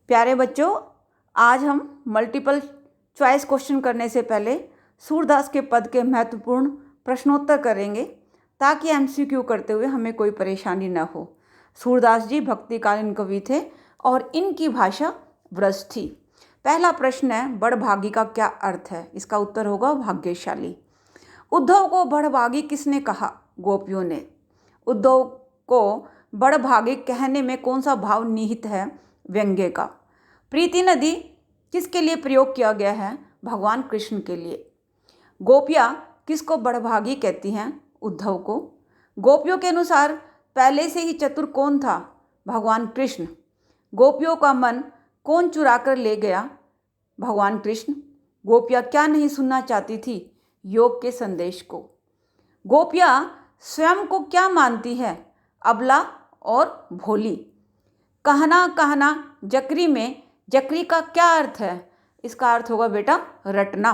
प्यारे बच्चों, आज हम मल्टीपल चॉइस क्वेश्चन करने से पहले सूरदास के पद के महत्वपूर्ण प्रश्नोत्तर करेंगे ताकि एमसीक्यू करते हुए हमें कोई परेशानी न हो। सूरदास जी भक्तिकालीन कवि थे और इनकी भाषा ब्रज थी। पहला प्रश्न है, बड़भागी का क्या अर्थ है? इसका उत्तर होगा भाग्यशाली। उद्धव को बड़भागी किसने कहा? गोपियों ने। उद्धव को बड़भागी कहने में कौन सा भाव निहित है? व्यंग्य का। प्रीति नदी किसके लिए प्रयोग किया गया है? भगवान कृष्ण के लिए। गोपियाँ किसको बड़भागी कहती हैं? उद्धव को। गोपियों के अनुसार पहले से ही चतुर कौन था? भगवान कृष्ण। गोपियों का मन कौन चुरा कर ले गया? भगवान कृष्ण। गोपियाँ क्या नहीं सुनना चाहती थी? योग के संदेश को। गोपियाँ स्वयं को क्या मानती है? अबला और भोली। कहना कहना जकरी में जकरी का क्या अर्थ है? इसका अर्थ होगा बेटा रटना।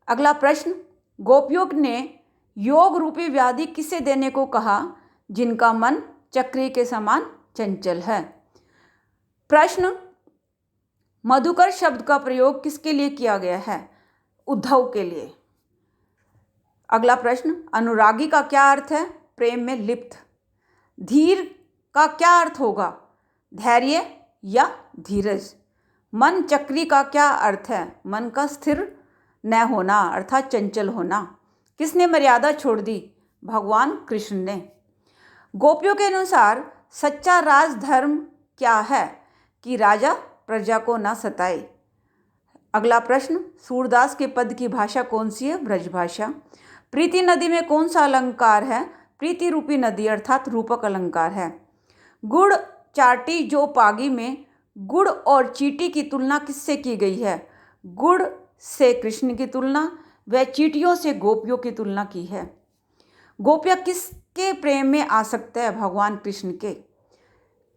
अगला प्रश्न, गोपियों ने योग रूपी व्याधि किसे देने को कहा? जिनका मन चक्री के समान चंचल है। प्रश्न, मधुकर शब्द का प्रयोग किसके लिए किया गया है? उद्धव के लिए। अगला प्रश्न, अनुरागी का क्या अर्थ है? प्रेम में लिप्त। धीर का क्या अर्थ होगा? धैर्य या धीरज। मन चक्री का क्या अर्थ है? मन का स्थिर न होना अर्थात चंचल होना। किसने मर्यादा छोड़ दी? भगवान कृष्ण ने। गोपियों के अनुसार सच्चा राजधर्म क्या है? कि राजा प्रजा को न सताए। अगला प्रश्न, सूरदास के पद की भाषा कौन सी है? ब्रज भाषा। प्रीति नदी में कौन सा अलंकार है? प्रीति रूपी नदी अर्थात रूपक अलंकार है। गुड़ चाटी जो पागी में गुड़ और चींटी की तुलना किससे की गई है? गुड़ से कृष्ण की तुलना व चींटियों से गोपियों की तुलना की है। गोपियाँ किसके प्रेम में आसक्त है? भगवान कृष्ण के।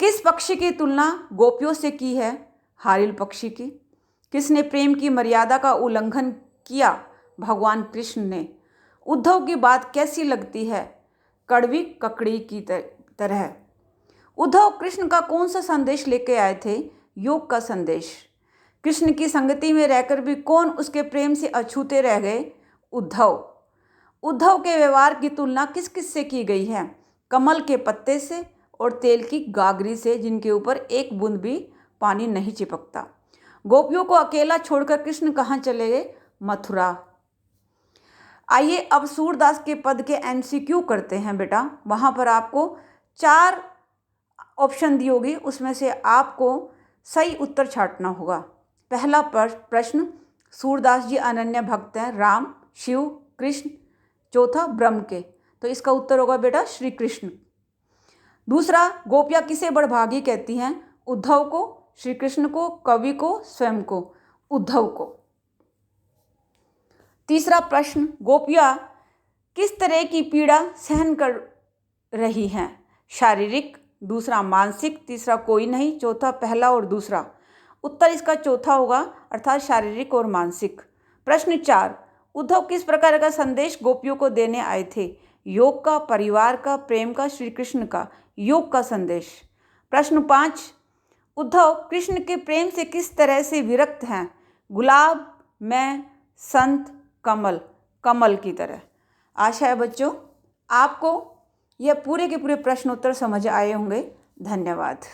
किस पक्षी की तुलना गोपियों से की है? हारिल पक्षी की। किसने प्रेम की मर्यादा का उल्लंघन किया? भगवान कृष्ण ने। उद्धव की बात कैसी लगती है? कड़वी ककड़ी की तरह। उद्धव कृष्ण का कौन सा संदेश लेके आए थे? योग का संदेश। कृष्ण की संगति में रहकर भी कौन उसके प्रेम से अछूते रह गए? उद्धव। उद्धव के व्यवहार की तुलना किस किस से की गई है? कमल के पत्ते से और तेल की गागरी से जिनके ऊपर एक बूंद भी पानी नहीं चिपकता। गोपियों को अकेला छोड़कर कृष्ण कहाँ चले गए? मथुरा। आइए अब सूरदास के पद के एमसीक्यू करते हैं बेटा। वहाँ पर आपको 4 ऑप्शन दी होगी, उसमें से आपको सही उत्तर छांटना होगा। पहला प्रश्न, सूरदास जी अनन्य भक्त हैं राम, शिव, कृष्ण, चौथा ब्रह्म के, तो इसका उत्तर होगा बेटा श्री कृष्ण। दूसरा, गोपियाँ किसे बड़भागी कहती हैं? उद्धव को, श्री कृष्ण को, कवि को, स्वयं को? उद्धव को। तीसरा प्रश्न, गोपियाँ किस तरह की पीड़ा सहन कर रही हैं? शारीरिक, दूसरा मानसिक, तीसरा कोई नहीं, चौथा पहला और दूसरा। उत्तर इसका चौथा होगा अर्थात शारीरिक और मानसिक। प्रश्न 4, उद्धव किस प्रकार का संदेश गोपियों को देने आए थे? योग का, परिवार का, प्रेम का, श्री कृष्ण का? योग का संदेश। प्रश्न 5, उद्धव कृष्ण के प्रेम से किस तरह से विरक्त हैं? गुलाब, मैं, संत, कमल, कमल की तरह। आशा है बच्चों आपको यह पूरे के पूरे प्रश्नोत्तर समझ आए होंगे। धन्यवाद।